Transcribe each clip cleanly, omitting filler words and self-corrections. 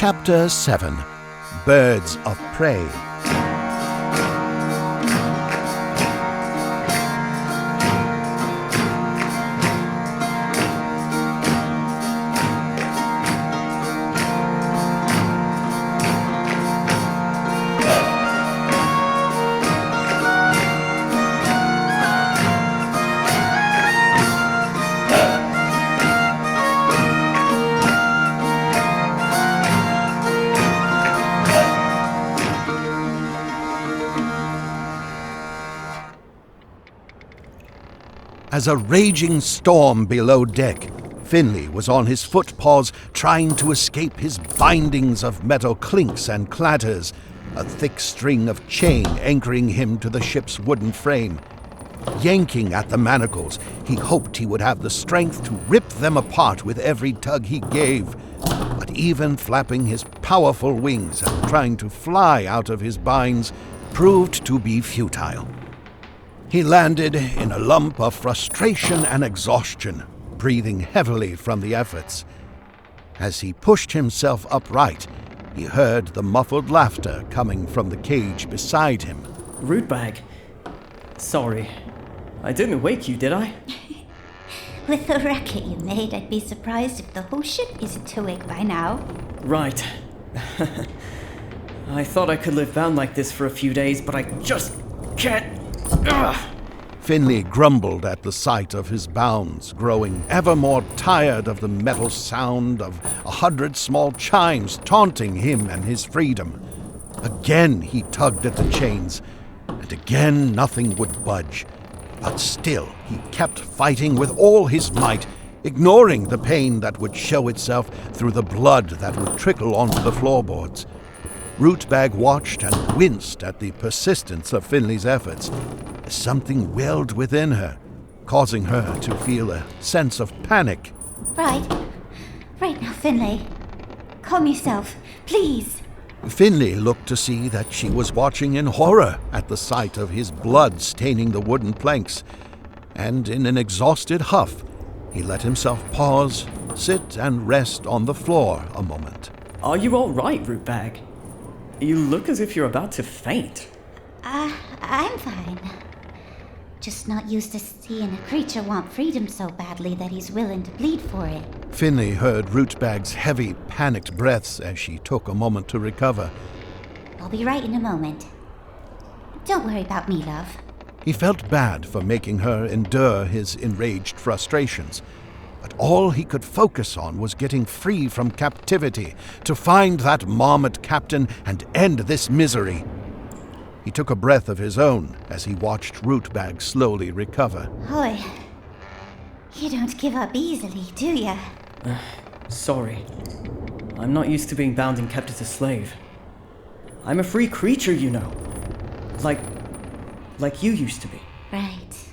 Chapter 7. Birds of Prey. As a raging storm below deck, Finlay was on his footpaws trying to escape his bindings of metal clinks and clatters, a thick string of chain anchoring him to the ship's wooden frame. Yanking at the manacles, he hoped he would have the strength to rip them apart with every tug he gave. But even flapping his powerful wings and trying to fly out of his binds proved to be futile. He landed in a lump of frustration and exhaustion, breathing heavily from the efforts. As he pushed himself upright, he heard the muffled laughter coming from the cage beside him. Rootbag. Sorry. I didn't wake you, did I? With the racket you made, I'd be surprised if the whole ship isn't awake by now. Right. I thought I could live bound like this for a few days, but I just can't. Ugh. Finlay grumbled at the sight of his bounds, growing ever more tired of the metal sound of 100 small chimes taunting him and his freedom. Again he tugged at the chains, and again nothing would budge. But still he kept fighting with all his might, ignoring the pain that would show itself through the blood that would trickle onto the floorboards. Rootbag watched and winced at the persistence of Finlay's efforts. Something welled within her, causing her to feel a sense of panic. Right now, Finlay. Calm yourself, please. Finlay looked to see that she was watching in horror at the sight of his blood staining the wooden planks, and in an exhausted huff, he let himself pause, sit and rest on the floor a moment. Are you all right, Rootbag? You look as if you're about to faint. I'm fine. Just not used to seeing a creature want freedom so badly that he's willing to bleed for it. Finlay heard Rootbag's heavy, panicked breaths as she took a moment to recover. I'll be right in a moment. Don't worry about me, love. He felt bad for making her endure his enraged frustrations, but all he could focus on was getting free from captivity, to find that marmot captain and end this misery. He took a breath of his own as he watched Rootbag slowly recover. Hoy, you don't give up easily, do ya? Sorry. I'm not used to being bound and kept as a slave. I'm a free creature, you know. Like you used to be. Right,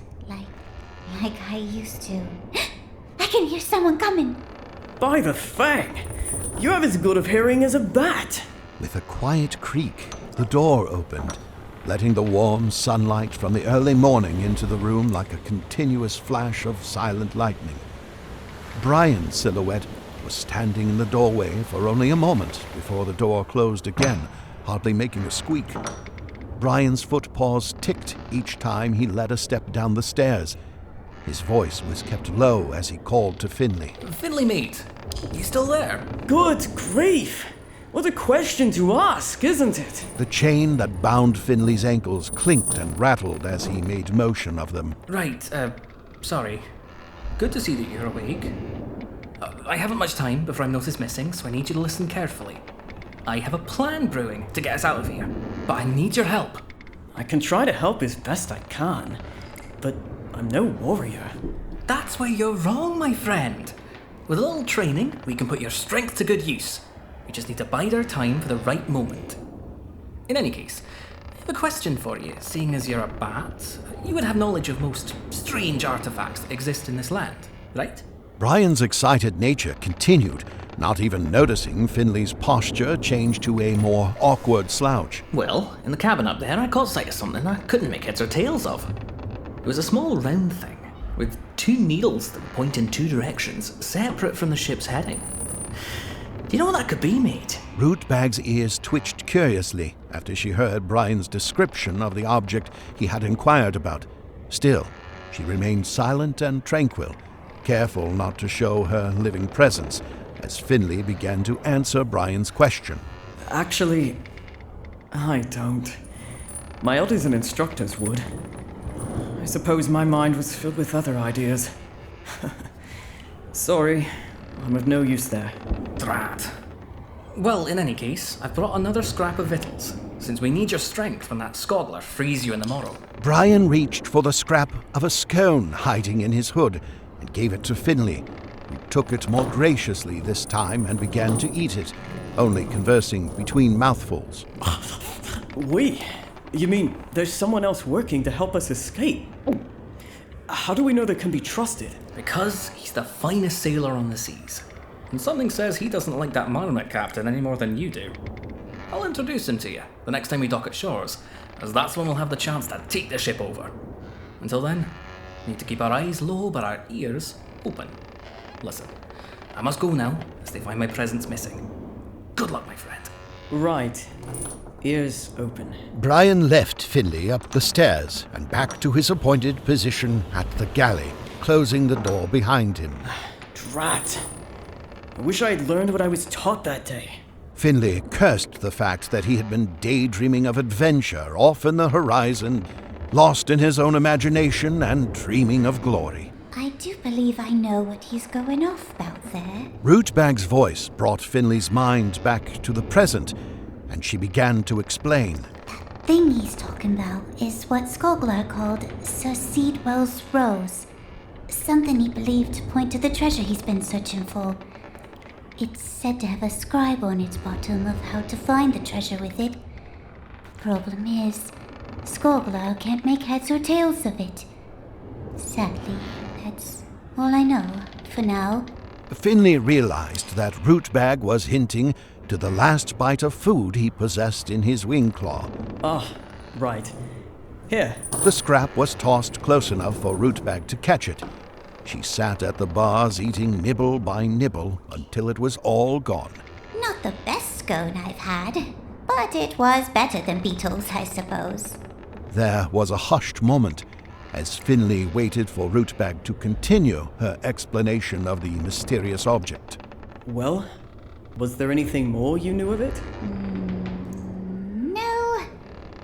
like I used to. I can hear someone coming. By the fang! You have as good of hearing as a bat! With a quiet creak, the door opened, letting the warm sunlight from the early morning into the room like a continuous flash of silent lightning. Brian's silhouette was standing in the doorway for only a moment before the door closed again, hardly making a squeak. Brian's footpaws ticked each time he led a step down the stairs. His voice was kept low as he called to Finlay. Finlay, mate. You still there? Good grief! What a question to ask, isn't it? The chain that bound Finlay's ankles clinked and rattled as he made motion of them. Right, sorry. Good to see that you're awake. I haven't much time before I'm noticed missing, so I need you to listen carefully. I have a plan brewing to get us out of here, but I need your help. I can try to help as best I can, but I'm no warrior. That's where you're wrong, my friend. With a little training, we can put your strength to good use. We just need to bide our time for the right moment. In any case, I have a question for you. Seeing as you're a bat, you would have knowledge of most strange artifacts that exist in this land, right? Brian's excited nature continued, not even noticing Finlay's posture change to a more awkward slouch. Well, in the cabin up there, I caught sight of something I couldn't make heads or tails of. It was a small round thing, with two needles that point in two directions, separate from the ship's heading. Do you know what that could be, mate? Rootbag's ears twitched curiously after she heard Brian's description of the object he had inquired about. Still, she remained silent and tranquil, careful not to show her living presence, as Finlay began to answer Brian's question. Actually, I don't. My elders and instructors would. I suppose my mind was filled with other ideas. Sorry, I'm of no use there. Drat. Well, in any case, I've brought another scrap of victuals, since we need your strength when that scoggler frees you in the morrow. Brian reached for the scrap of a scone hiding in his hood and gave it to Finlay, who took it more graciously this time and began to eat it, only conversing between mouthfuls. We? You mean there's someone else working to help us escape? How do we know they can be trusted? Because he's the finest sailor on the seas. And something says he doesn't like that marmot captain any more than you do. I'll introduce him to you the next time we dock at shores, as that's when we'll have the chance to take the ship over. Until then, we need to keep our eyes low but our ears open. Listen, I must go now, as they find my presence missing. Good luck, my friend. Right. Ears open. Brian left Finlay up the stairs and back to his appointed position at the galley, closing the door behind him. Drat. I wish I had learned what I was taught that day. Finlay cursed the fact that he had been daydreaming of adventure off in the horizon, lost in his own imagination and dreaming of glory. I do believe I know what he's going off about there. Rootbag's voice brought Finlay's mind back to the present, and she began to explain. That thing he's talking about is what Scoggler called Sir Seedwell's Rose. Something he believed to point to the treasure he's been searching for. It's said to have a scribe on its bottom of how to find the treasure with it. The problem is, Scoggler can't make heads or tails of it. Sadly, that's all I know for now. Finlay realized that Rootbag was hinting to the last bite of food he possessed in his wing claw. Ah, right. Here. The scrap was tossed close enough for Rootbag to catch it. She sat at the bars eating nibble by nibble until it was all gone. Not the best scone I've had, but it was better than beetles, I suppose. There was a hushed moment as Finlay waited for Rootbag to continue her explanation of the mysterious object. Well, was there anything more you knew of it? No,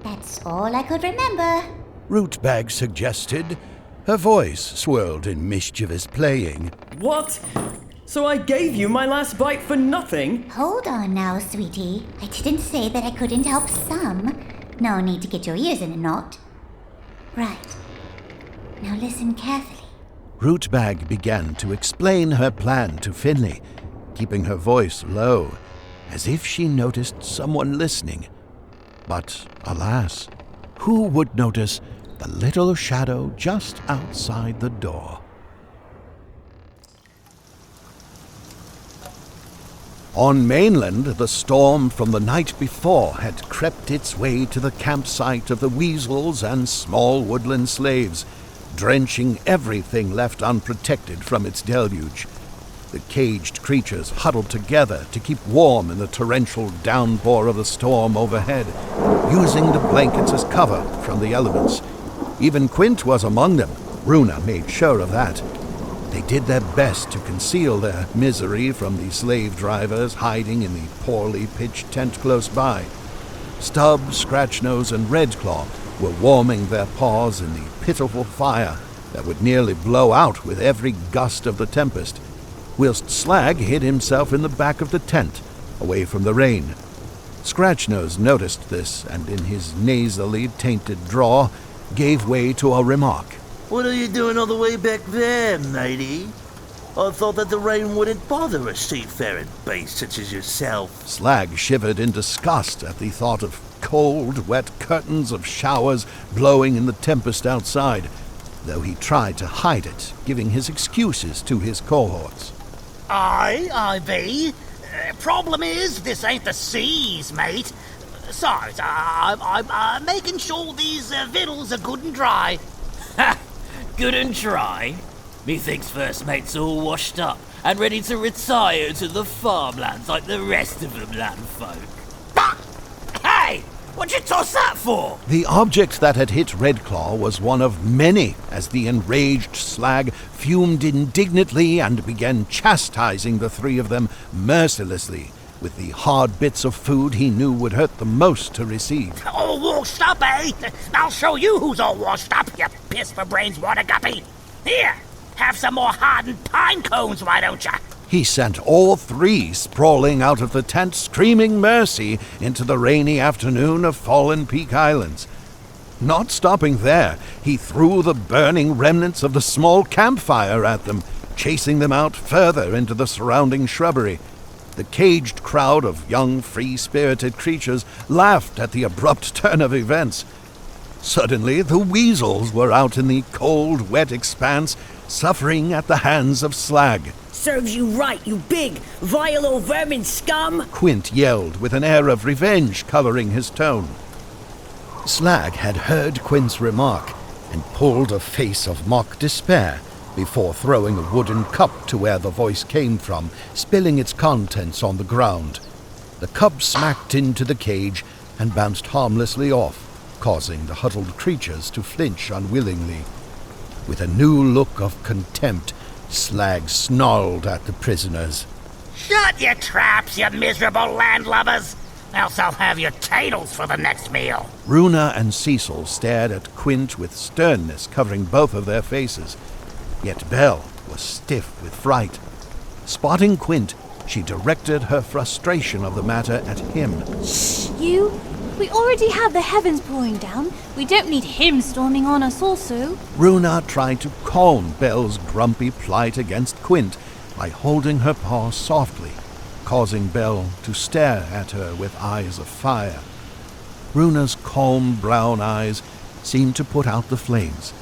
that's all I could remember. Rootbag suggested. Her voice swirled in mischievous playing. What? So I gave you my last bite for nothing? Hold on now, sweetie. I didn't say that I couldn't help some. No need to get your ears in a knot. Right. Now listen carefully. Rootbag began to explain her plan to Finlay, keeping her voice low, as if she noticed someone listening. But, alas, who would notice the little shadow just outside the door? On mainland, the storm from the night before had crept its way to the campsite of the weasels and small woodland slaves, drenching everything left unprotected from its deluge. The caged creatures huddled together to keep warm in the torrential downpour of the storm overhead, using the blankets as cover from the elements. Even Quint was among them. Runa made sure of that. They did their best to conceal their misery from the slave drivers hiding in the poorly pitched tent close by. Stubb, Scratchnose, and Red-claw were warming their paws in the pitiful fire that would nearly blow out with every gust of the tempest, whilst Slagg hid himself in the back of the tent, away from the rain. Scratchnose noticed this, and in his nasally tainted drawl, gave way to a remark. What are you doing all the way back there, matey? I thought that the rain wouldn't bother a seafaring beast such as yourself. Slagg shivered in disgust at the thought of cold, wet curtains of showers blowing in the tempest outside, though he tried to hide it, giving his excuses to his cohorts. I be. Problem is, this ain't the seas, mate. Besides, I'm making sure these victuals are good and dry. Ha! Good and dry? Methinks first mate's all washed up, and ready to retire to the farmlands like the rest of them landfolk. Hey! What'd you toss that for? The object that had hit Red-claw was one of many, as the enraged Slagg fumed indignantly and began chastising the three of them mercilessly, with the hard bits of food he knew would hurt the most to receive. All washed up, eh? I'll show you who's all washed up, you piss-for-brains water guppy. Here, have some more hardened pine cones, why don't ya? He sent all three sprawling out of the tent, screaming mercy into the rainy afternoon of Fallen Peak Islands. Not stopping there, he threw the burning remnants of the small campfire at them, chasing them out further into the surrounding shrubbery. The caged crowd of young, free-spirited creatures laughed at the abrupt turn of events. Suddenly, the weasels were out in the cold, wet expanse, suffering at the hands of Slagg. Serves you right, you big, vile old vermin scum! Quint yelled with an air of revenge coloring his tone. Slagg had heard Quint's remark and pulled a face of mock despair before throwing a wooden cup to where the voice came from, spilling its contents on the ground. The cup smacked into the cage and bounced harmlessly off, causing the huddled creatures to flinch unwillingly. With a new look of contempt, Slagg snarled at the prisoners. Shut your traps, you miserable landlubbers! Else I'll have your tails for the next meal. Runa and Cecil stared at Quint with sternness covering both of their faces. Yet Belle was stiff with fright. Spotting Quint, she directed her frustration of the matter at him. Shh, you! We already have the heavens pouring down. We don't need him storming on us also. Runa tried to calm Belle's grumpy plight against Quint by holding her paw softly, causing Belle to stare at her with eyes of fire. Runa's calm brown eyes seemed to put out the flames,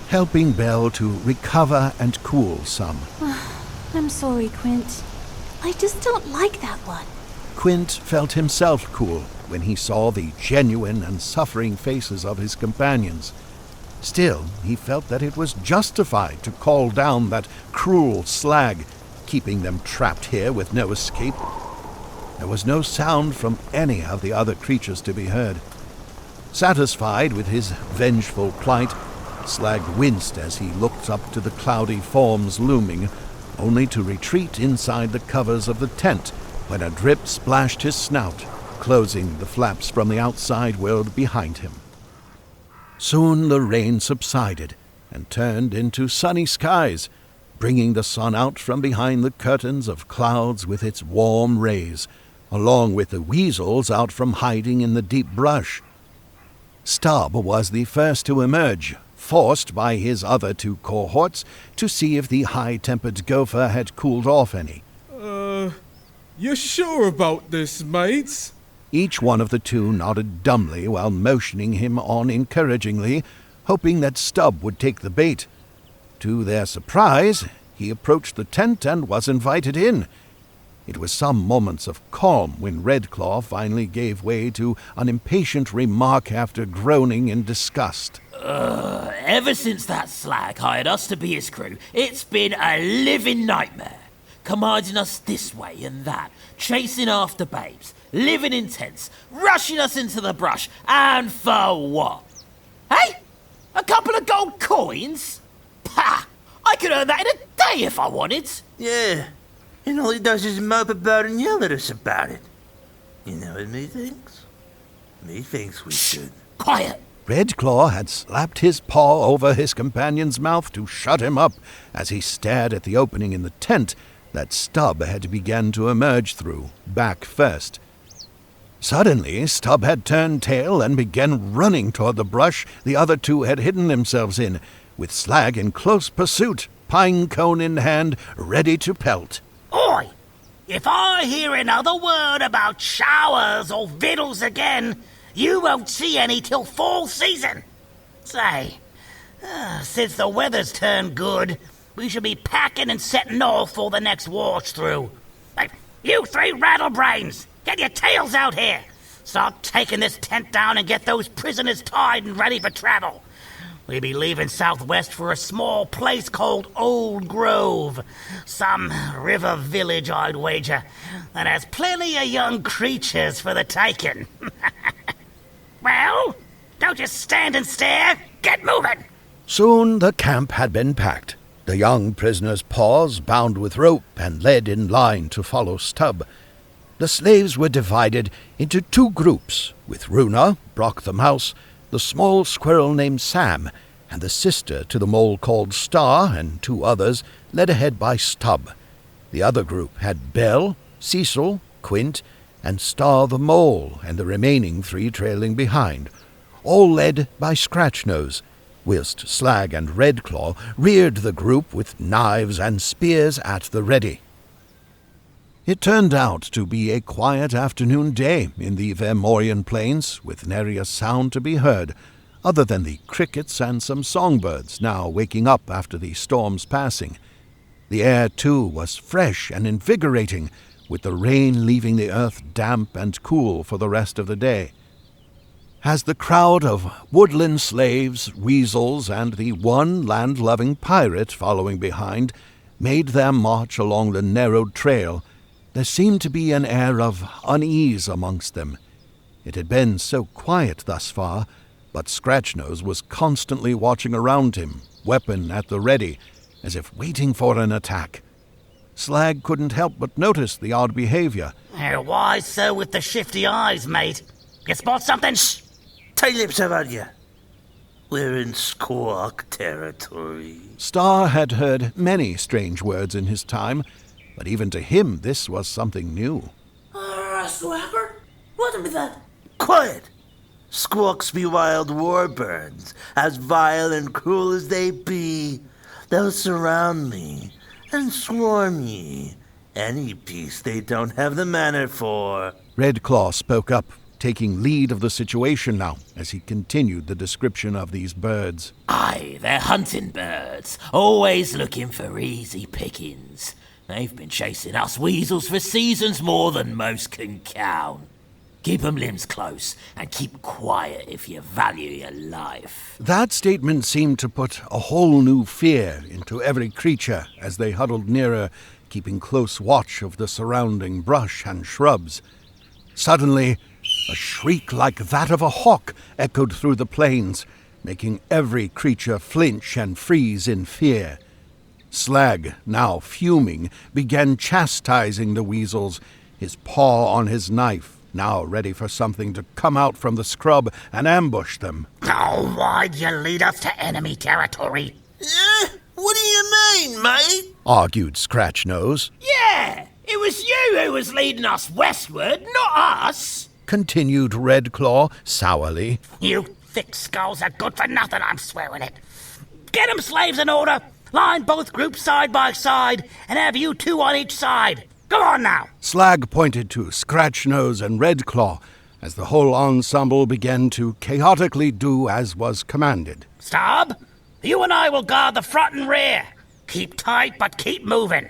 helping Belle to recover and cool some. I'm sorry, Quint. I just don't like that one. Quint felt himself cool when he saw the genuine and suffering faces of his companions. Still, he felt that it was justified to call down that cruel Slagg, keeping them trapped here with no escape. There was no sound from any of the other creatures to be heard. Satisfied with his vengeful plight, Slagg winced as he looked up to the cloudy forms looming, only to retreat inside the covers of the tent when a drip splashed his snout, closing the flaps from the outside world behind him. Soon the rain subsided and turned into sunny skies, bringing the sun out from behind the curtains of clouds with its warm rays, along with the weasels out from hiding in the deep brush. Stubb was the first to emerge, forced by his other two cohorts to see if the high-tempered gopher had cooled off any. You sure about this, mates? Each one of the two nodded dumbly while motioning him on encouragingly, hoping that Stubb would take the bait. To their surprise, he approached the tent and was invited in. It was some moments of calm when Red-claw finally gave way to an impatient remark after groaning in disgust. Ever since that Slagg hired us to be his crew, it's been a living nightmare. Commanding us this way and that, chasing after babes, living in tents, rushing us into the brush, and for what? Hey? A couple of gold coins? Pah! I could earn that in a day if I wanted. Yeah, and all he does is mope about and yell at us about it. You know what me thinks? Me thinks we should. Quiet! Red-claw had slapped his paw over his companion's mouth to shut him up as he stared at the opening in the tent that Stubb had begun to emerge through, back first. Suddenly, Stubb had turned tail and began running toward the brush the other two had hidden themselves in, with Slagg in close pursuit, pine cone in hand, ready to pelt. Oi! If I hear another word about showers or victuals again, you won't see any till fall season. Say, since the weather's turned good, we should be packing and setting off for the next wash through. Hey, you three rattlebrains, get your tails out here. Start taking this tent down and get those prisoners tied and ready for travel. We be leaving southwest for a small place called Old Grove. Some river village, I'd wager, that has plenty of young creatures for the taking. Well, don't just stand and stare. Get moving! Soon the camp had been packed. The young prisoners' paws bound with rope and led in line to follow Stubb. The slaves were divided into 2 groups, with Runa, Brok the mouse, the small squirrel named Sam, and the sister to the mole called Star, and 2 others, led ahead by Stubb. The other group had Bell, Cecil, Quint, and Star the mole, and the remaining 3 trailing behind, all led by Scratchnose, whilst Slagg and Red-claw reared the group with knives and spears at the ready. It turned out to be a quiet afternoon day in the Vermorian plains, with nary a sound to be heard, other than the crickets and some songbirds now waking up after the storm's passing. The air, too, was fresh and invigorating, with the rain leaving the earth damp and cool for the rest of the day. As the crowd of woodland slaves, weasels, and the one land-loving pirate following behind made their march along the narrowed trail, there seemed to be an air of unease amongst them. It had been so quiet thus far, but Scratchnose was constantly watching around him, weapon at the ready, as if waiting for an attack. Slagg couldn't help but notice the odd behavior. Why so with the shifty eyes, mate? You spot something? Shh! Tight lips about you. We're in squawk territory. Star had heard many strange words in his time, but even to him this was something new. Swagger? What with that? Quiet! Squawks be wild warbirds, as vile and cruel as they be. They'll surround me and swarm ye. Any peace they don't have the manner for. Red-claw spoke up, taking lead of the situation now, as he continued the description of these birds. Aye, they're hunting birds, always looking for easy pickings. They've been chasing us weasels for seasons more than most can count. Keep 'em limbs close, and keep quiet if you value your life. That statement seemed to put a whole new fear into every creature as they huddled nearer, keeping close watch of the surrounding brush and shrubs. Suddenly, a shriek like that of a hawk echoed through the plains, making every creature flinch and freeze in fear. Slagg, now fuming, began chastising the weasels, his paw on his knife, now ready for something to come out from the scrub and ambush them. Oh, why'd you lead us to enemy territory? What do you mean, mate? Argued Scratchnose. Yeah, it was you who was leading us westward, not us. Continued Red-claw sourly. You thick skulls are good for nothing, I'm swearing it. Get 'em slaves in order. Line both groups side by side, and have you 2 on each side. Go on now! Slagg pointed to Scratchnose and Red-claw, as the whole ensemble began to chaotically do as was commanded. Stubb, you and I will guard the front and rear. Keep tight, but keep moving.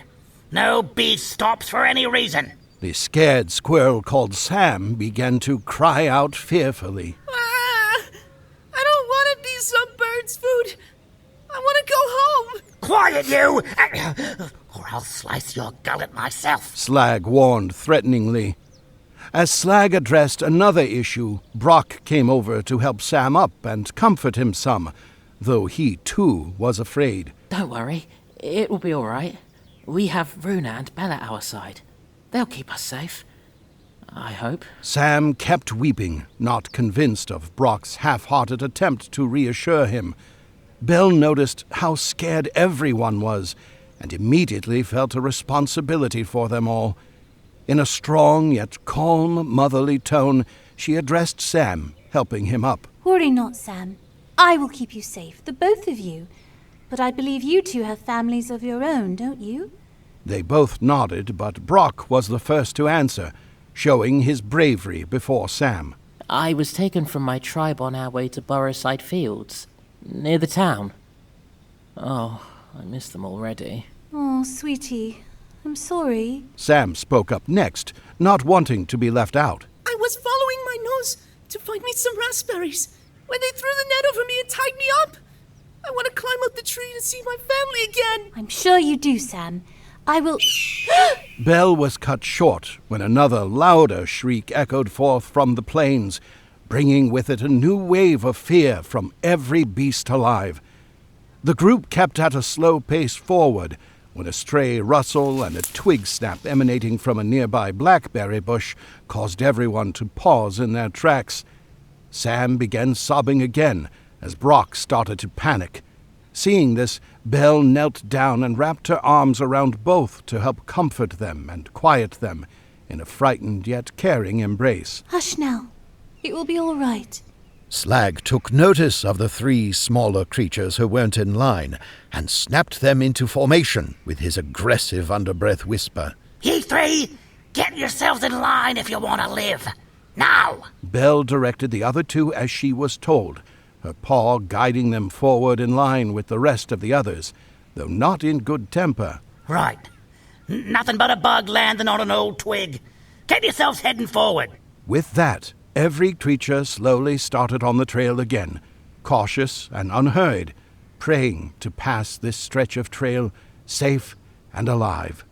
No beast stops for any reason. The scared squirrel called Sam began to cry out fearfully. I don't want to be some bird's food. I want to go home. Quiet, you! Or I'll slice your gullet myself. Slagg warned threateningly. As Slagg addressed another issue, Brok came over to help Sam up and comfort him some, though he too was afraid. Don't worry, it will be all right. We have Runa and Bella at our side. They'll keep us safe. I hope. Sam kept weeping, not convinced of Brok's half-hearted attempt to reassure him. Belle noticed how scared everyone was, and immediately felt a responsibility for them all. In a strong yet calm, motherly tone, she addressed Sam, helping him up. Worry not, Sam. I will keep you safe, the both of you. But I believe you 2 have families of your own, don't you? They both nodded, but Brok was the first to answer, showing his bravery before Sam. I was taken from my tribe on our way to Burrowside Fields, near the town. Oh, I miss them already. Oh, sweetie, I'm sorry. Sam spoke up next, not wanting to be left out. I was following my nose to find me some raspberries when they threw the net over me and tied me up. I want to climb up the tree to see my family again. I'm sure you do, Sam. I will... Belle was cut short when another louder shriek echoed forth from the plains, bringing with it a new wave of fear from every beast alive. The group kept at a slow pace forward when a stray rustle and a twig snap emanating from a nearby blackberry bush caused everyone to pause in their tracks. Sam began sobbing again as Brok started to panic. Seeing this, Belle knelt down and wrapped her arms around both to help comfort them and quiet them in a frightened yet caring embrace. Hush now. It will be all right. Slagg took notice of the 3 smaller creatures who weren't in line and snapped them into formation with his aggressive underbreath whisper. You 3, get yourselves in line if you want to live. Now! Belle directed the other 2 as she was told, her paw guiding them forward in line with the rest of the others, though not in good temper. Right. Nothing but a bug landing on an old twig. Get yourselves heading forward. With that, every creature slowly started on the trail again, cautious and unhurried, praying to pass this stretch of trail safe and alive.